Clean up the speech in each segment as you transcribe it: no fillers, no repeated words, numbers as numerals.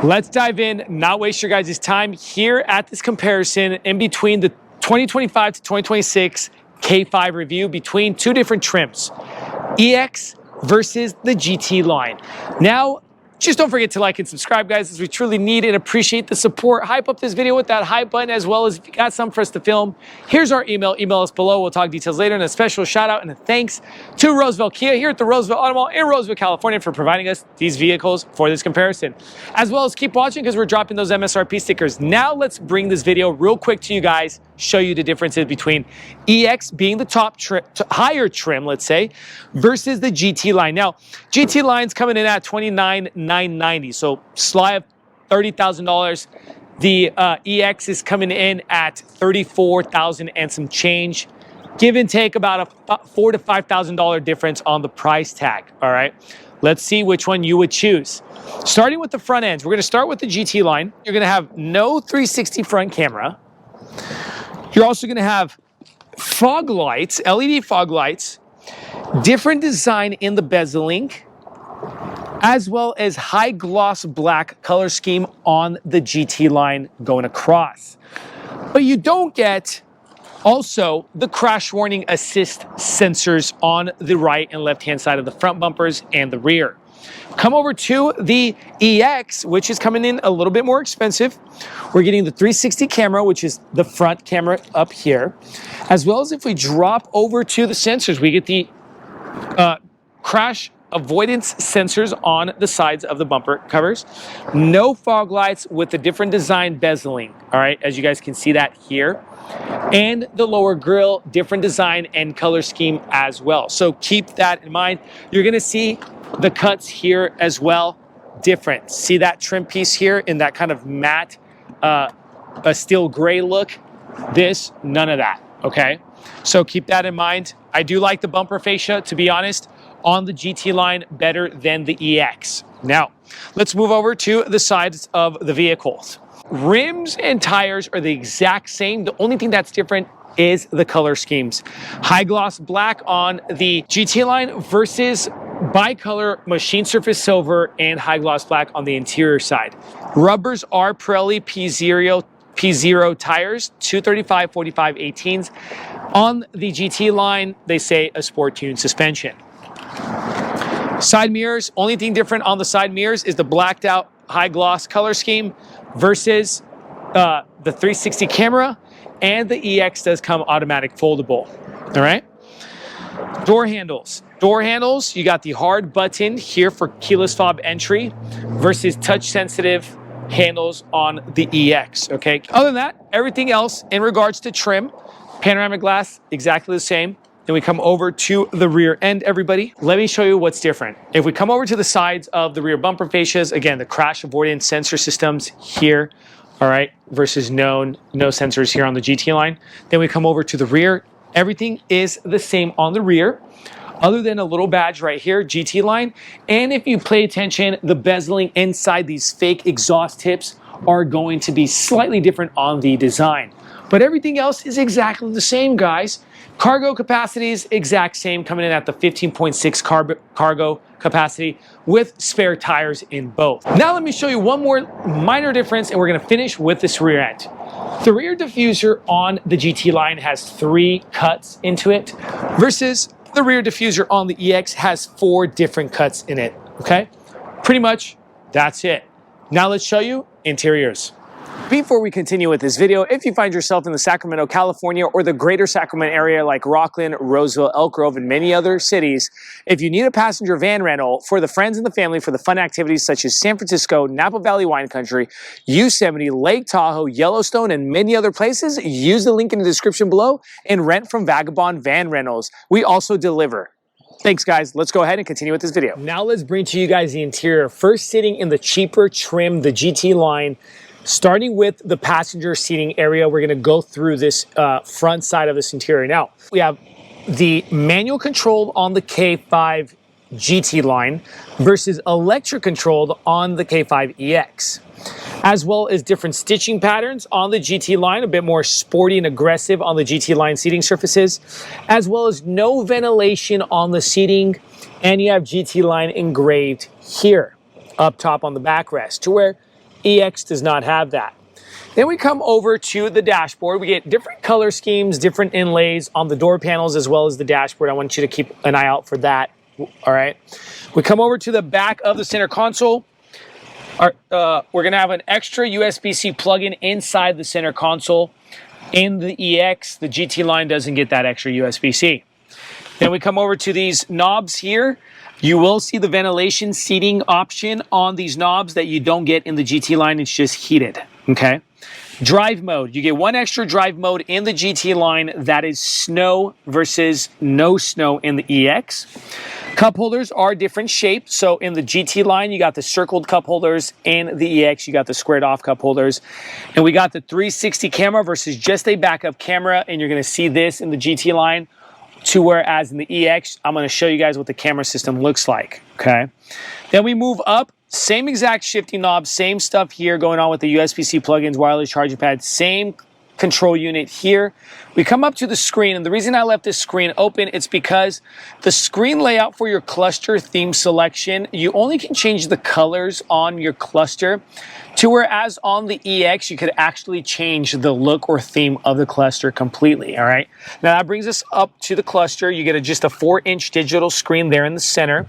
Let's dive in, not waste your guys' time here at this comparison in between the 2025 to 2026 K5 review between two different trims, EX versus the GT line. Now, just don't forget to like and subscribe, guys, as we truly need and appreciate the support. Hype up this video with that hype button, as well as if you got something for us to film, here's our email. Email us below. We'll talk details later. And a special shout out and a thanks to Roseville Kia here at the Roseville Auto Mall in Roseville, California for providing us these vehicles for this comparison. As well as keep watching because we're dropping those MSRP stickers. Now let's bring this video real quick to you guys, show you the differences between EX being the top higher trim, let's say, versus the GT line. Now, GT line's coming in at $29,990, so sly of $30,000. The EX is coming in at $34,000 and some change. Give and take about a $4,000 to $5,000 difference on the price tag. All right, let's see which one you would choose. Starting with the front ends, we're going to start with the GT line. You're going to have no 360 front camera. You're also going to have fog lights, LED fog lights, different design in the bezeling, as well as high gloss black color scheme on the GT line going across. But you don't get also the crash warning assist sensors on the right and left hand side of the front bumpers and the rear. Come over to the EX, which is coming in a little bit more expensive. We're getting the 360 camera, which is the front camera up here, as well as if we drop over to the sensors, we get the crash avoidance sensors on the sides of the bumper covers. No fog lights with a different design bezeling, all right, as you guys can see that here. And the lower grille, different design and color scheme as well. So keep that in mind. You're gonna see the cuts here as well, different. See that trim piece here in that kind of matte, a steel gray look? This, none of that, okay? So keep that in mind. I do like the bumper fascia, to be honest, on the GT line better than the EX. Now, let's move over to the sides of the vehicles. Rims and tires are the exact same. The only thing that's different is the color schemes. High gloss black on the GT line versus bicolor machine surface silver and high gloss black on the interior side. Rubbers are Pirelli P0 tires, 235, 45, 18s. On the GT line, they say a sport tune suspension. Side mirrors, only thing different on the side mirrors is the blacked out high gloss color scheme versus the 360 camera, and the EX does come automatic foldable, all right? Door handles. Door handles, you got the hard button here for keyless fob entry versus touch sensitive handles on the EX, okay? Other than that, everything else in regards to trim, panoramic glass, exactly the same. Then we come over to the rear end, everybody. Let me show you what's different. If we come over to the sides of the rear bumper fascias, again, the crash avoidance sensor systems here, all right, versus no sensors here on the GT line. Then we come over to the rear. Everything is the same on the rear, other than a little badge right here, GT line. And if you pay attention, the bezeling inside these fake exhaust tips are going to be slightly different on the design. But everything else is exactly the same, guys. Cargo capacity is exact same, coming in at the 15.6 cargo capacity with spare tires in both. Now let me show you one more minor difference, and we're gonna finish with this rear end. The rear diffuser on the GT line has 3 cuts into it, versus the rear diffuser on the EX has 4 different cuts in it, okay? Pretty much, that's it. Now let's show you interiors. Before we continue with this video, if you find yourself in the Sacramento, California, or the greater Sacramento area like Rockland, Roseville, Elk Grove, and many other cities, if you need a passenger van rental for the friends and the family for the fun activities such as San Francisco, Napa Valley Wine Country, Yosemite, Lake Tahoe, Yellowstone, and many other places, use the link in the description below and rent from Vagabond Van Rentals. We also deliver. Thanks, guys. Let's go ahead and continue with this video. Now let's bring to you guys the interior. First, sitting in the cheaper trim, the GT line. Starting with the passenger seating area, we're going to go through this front side of this interior. Now, we have the manual controlled on the K5 GT line versus electric controlled on the K5 EX, as well as different stitching patterns on the GT line, a bit more sporty and aggressive on the GT line seating surfaces, as well as no ventilation on the seating, and you have GT line engraved here up top on the backrest, to where EX does not have that. Then we come over to the dashboard. We get different color schemes, different inlays on the door panels as well as the dashboard. I want you to keep an eye out for that. All right. We come over to the back of the center console. We're going to have an extra USB-C plug-in inside the center console. In the EX, the GT line doesn't get that extra USB-C. Then we come over to these knobs here. You will see the ventilation seating option on these knobs that you don't get in the GT line. It's just heated, okay? Drive mode. You get one extra drive mode in the GT line. That is snow versus no snow in the EX. Cup holders are different shapes. So in the GT line, you got the circled cup holders. In the EX, you got the squared off cup holders. And we got the 360 camera versus just a backup camera. And you're going to see this in the GT line. To whereas in the EX, I'm going to show you guys what the camera system looks like, okay? Then we move up, same exact shifting knob, same stuff here going on with the USB-C plugins, wireless charging pad, same control unit here. We come up to the screen, and the reason I left this screen open, it's because the screen layout for your cluster theme selection, you only can change the colors on your cluster, to whereas on the EX, you could actually change the look or theme of the cluster completely, all right? Now that brings us up to the cluster. You get just a 4-inch digital screen there in the center.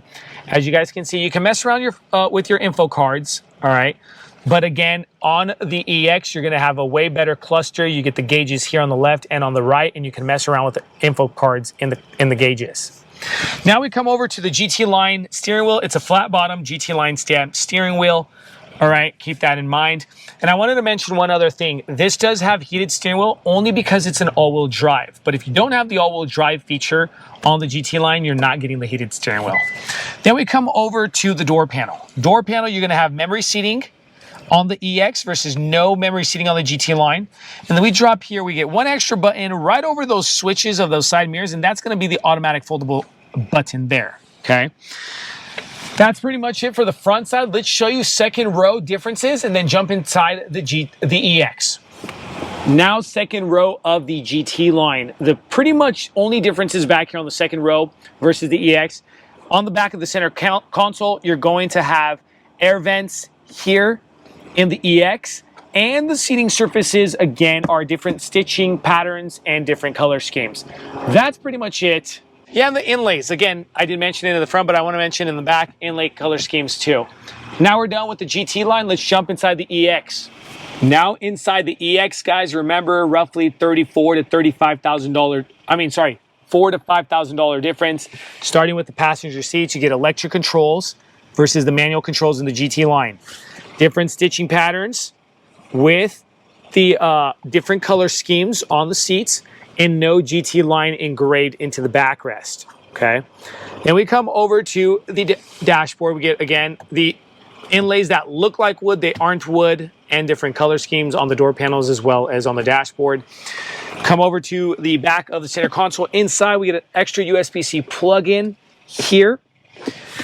As you guys can see, you can mess around with your info cards, all right? But again, on the EX, you're going to have a way better cluster. You get the gauges here on the left and on the right, and you can mess around with the info cards in the gauges. Now we come over to the GT line steering wheel. It's a flat bottom GT line stamped steering wheel. All right, keep that in mind. And I wanted to mention one other thing. This does have heated steering wheel only because it's an all-wheel drive. But if you don't have the all-wheel drive feature on the GT line, you're not getting the heated steering wheel. Then we come over to the door panel. Door panel, you're going to have memory seating on the EX versus no memory seating on the GT line. And then we drop here, we get one extra button right over those switches of those side mirrors, and that's going to be the automatic foldable button there, okay? That's pretty much it for the front side. Let's show you second row differences and then jump inside the EX. Now second row of the GT line. The pretty much only differences back here on the second row versus the EX. On the back of the center console, you're going to have air vents here in the EX, and the seating surfaces again are different stitching patterns and different color schemes. That's pretty much it. Yeah, and the inlays, again, I didn't mention it in the front, but I want to mention in the back inlay color schemes too. Now we're done with the GT line. Let's jump inside the EX. Now inside the EX, guys, remember roughly $34,000 to $35,000. $4,000 to $5,000 difference. Starting with the passenger seats, you get electric controls versus the manual controls in the GT line. Different stitching patterns with the different color schemes on the seats, and no GT line engraved into the backrest, okay? Then we come over to the dashboard. We get, again, the inlays that look like wood, they aren't wood, and different color schemes on the door panels as well as on the dashboard. Come over to the back of the center console. Inside, we get an extra USB-C plug-in here.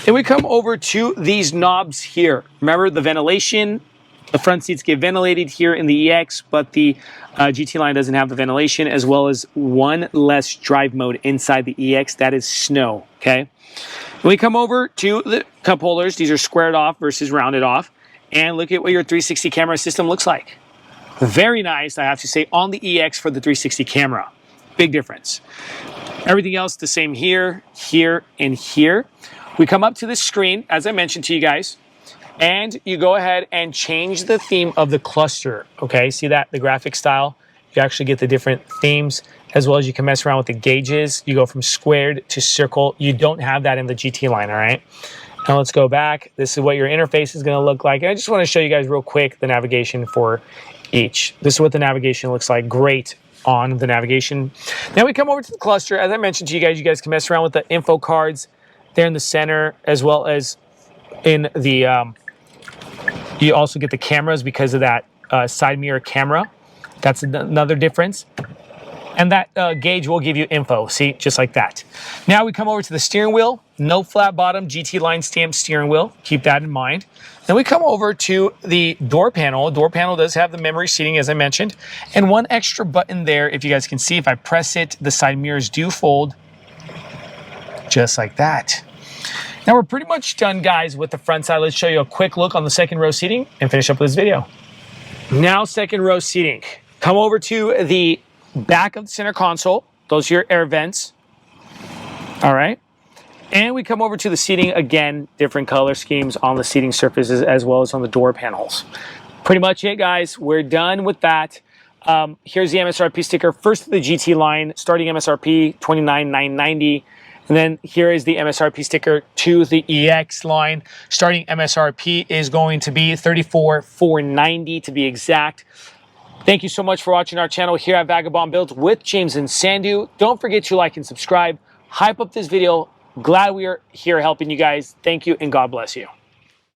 Then we come over to these knobs here. Remember the ventilation? The front seats get ventilated here in the EX, but the GT line doesn't have the ventilation, as well as one less drive mode inside the EX. That is snow, okay? When we come over to the cup holders, these are squared off versus rounded off. And look at what your 360 camera system looks like. Very nice, I have to say, on the EX for the 360 camera. Big difference. Everything else the same here, here, and here. We come up to this screen, as I mentioned to you guys, and you go ahead and change the theme of the cluster, okay? See that, the graphic style? You actually get the different themes, as well as you can mess around with the gauges. You go from squared to circle. You don't have that in the GT line, all right? Now let's go back. This is what your interface is gonna look like. And I just wanna show you guys real quick the navigation for each. This is what the navigation looks like. Great on the navigation. Now we come over to the cluster. As I mentioned to you guys can mess around with the info cards there in the center, as well as in the, you also get the cameras because of that side mirror camera. That's another difference. And that gauge will give you info, see, just like that. Now we come over to the steering wheel. No flat bottom, GT line stamped steering wheel. Keep that in mind. Then we come over to the door panel. Door panel does have the memory seating, as I mentioned, and one extra button there. If you guys can see, if I press it, the side mirrors do fold just like that. Now we're pretty much done, guys, with the front side. Let's show you a quick look on the second row seating and finish up with this video. Now second row seating. Come over to the back of the center console. Those are your air vents. All right. And we come over to the seating again, different color schemes on the seating surfaces as well as on the door panels. Pretty much it, guys. We're done with that. Here's the MSRP sticker. First, the GT line, starting MSRP $29,990. And then here is the MSRP sticker to the EX line. Starting MSRP is going to be $34,490 to be exact. Thank you so much for watching our channel here at Vagabond Builds with James and Sandu. Don't forget to like and subscribe. Hype up this video. Glad we are here helping you guys. Thank you and God bless you.